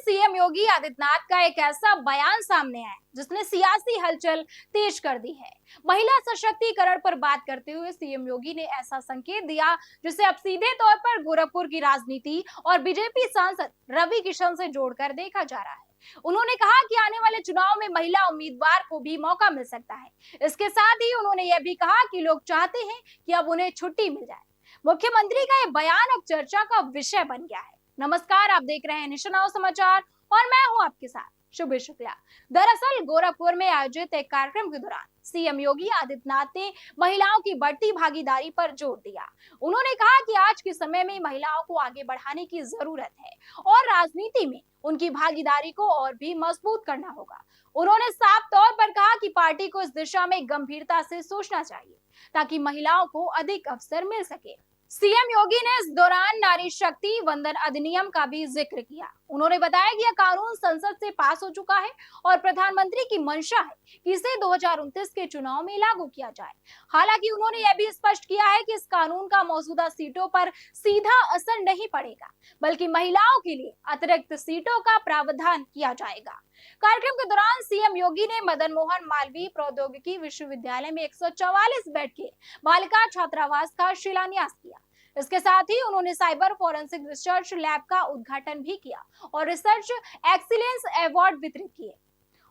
CM Yogi Adityanath का एक ऐसा बयान सामने आया जिसने सियासी हलचल तेज कर दी है। महिला सशक्तिकरण पर बात करते हुए सीएम योगी ने ऐसा संकेत दिया जिसे अब सीधे तौर पर गोरखपुर की राजनीति और बीजेपी सांसद रवि किशन से जोड़कर देखा जा रहा है। उन्होंने कहा कि आने वाले चुनाव में महिला उम्मीदवार को भी मौका मिल सकता है। इसके साथ ही उन्होंने यह भी कहा कि लोग चाहते हैं कि अब उन्हें छुट्टी मिल जाए। मुख्यमंत्री का यह बयान अब चर्चा का विषय बन गया है। नमस्कार, आप देख रहे हैं निशा समाचार और मैं हूं आपके साथ शुभ शुक्ला। दरअसल गोरखपुर में आयोजित एक कार्यक्रम के दौरान सीएम योगी आदित्यनाथ ने महिलाओं की बढ़ती भागीदारी पर जोर दिया। उन्होंने कहा कि आज के समय में महिलाओं को आगे बढ़ाने की जरूरत है और राजनीति में उनकी भागीदारी को और भी मजबूत करना होगा। उन्होंने साफ तौर पर कहा कि पार्टी को इस दिशा में गंभीरता से सोचना चाहिए ताकि महिलाओं को अधिक अवसर मिल सके। सीएम योगी ने इस दौरान नारी शक्ति वंदन अधिनियम का भी जिक्र किया। उन्होंने बताया कि यह कानून संसद से पास हो चुका है और प्रधानमंत्री की मंशा है कि इसे 2029 के चुनाव में लागू किया जाए। हालांकि उन्होंने यह भी स्पष्ट किया है कि इस कानून का मौजूदा सीटों पर सीधा असर नहीं पड़ेगा, बल्कि महिलाओं के लिए अतिरिक्त सीटों का प्रावधान किया जाएगा। कार्यक्रम के दौरान सीएम योगी ने मदन मोहन मालवीय प्रौद्योगिकी विश्वविद्यालय में 144 बेड के बालिका छात्रावास का शिलान्यास किया। इसके साथ ही उन्होंने साइबर फोरेंसिक रिसर्च लैब का उद्घाटन भी किया और रिसर्च एक्सीलेंस अवार्ड वितरित किए।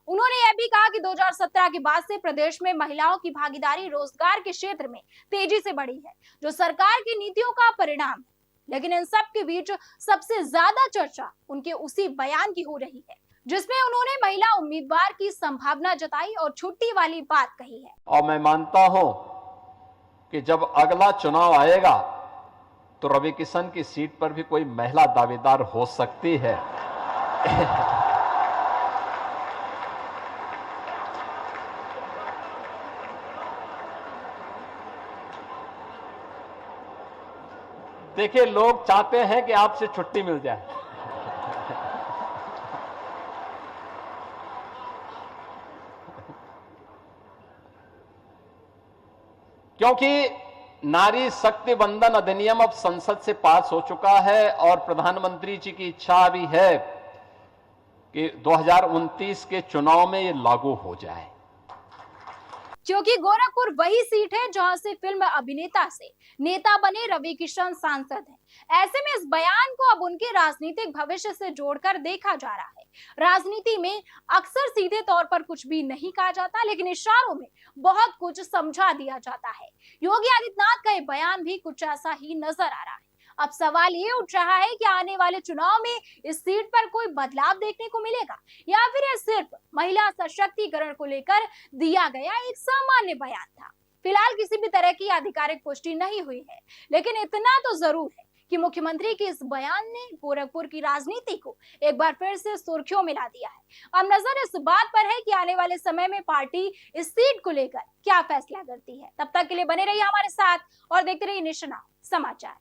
उन्होंने यह भी कहा कि 2017 के बाद से प्रदेश में महिलाओं की भागीदारी रोजगार के क्षेत्र में तेजी से बढ़ी है, जो सरकार की नीतियों का परिणाम है। लेकिन इन सब के बीच सबसे ज्यादा चर्चा उनके उसी बयान की हो रही है जिसमें उन्होंने महिला उम्मीदवार की संभावना जताई और छुट्टी वाली बात कही है। और मैं मानता हूं कि जब अगला चुनाव आएगा तो रवि किशन की सीट पर भी कोई महिला दावेदार हो सकती है। देखिए, लोग चाहते हैं कि आपसे छुट्टी मिल जाए। क्योंकि नारी शक्ति वंदन अधिनियम अब संसद से पास हो चुका है और प्रधानमंत्री जी की इच्छा भी है कि 2029 के चुनाव में ये लागू हो जाए। क्योंकि गोरखपुर वही सीट है जहां से फिल्म अभिनेता से नेता बने रवि किशन सांसद हैं। ऐसे में इस बयान को अब उनके राजनीतिक भविष्य से जोड़कर देखा जा रहा है। राजनीति में अक्सर सीधे तौर पर कुछ भी नहीं कहा जाता, लेकिन इशारों में बहुत कुछ समझा दिया जाता है। योगी आदित्यनाथ का ये बयान भी कुछ ऐसा ही नजर आ रहा है। अब सवाल ये उठ रहा है कि आने वाले चुनाव में इस सीट पर कोई बदलाव देखने को मिलेगा या फिर यह सिर्फ महिला सशक्तिकरण को लेकर दिया गया एक सामान्य बयान था। फिलहाल किसी भी तरह की आधिकारिक पुष्टि नहीं हुई है, लेकिन इतना तो जरूर है कि मुख्यमंत्री के इस बयान ने गोरखपुर की राजनीति को एक बार फिर से सुर्खियों में ला दिया है। अब नजर इस बात पर है कि आने वाले समय में पार्टी इस सीट को लेकर क्या फैसला करती है। तब तक के लिए बने रहिए हमारे साथ और देखते रहिए निशा समाचार।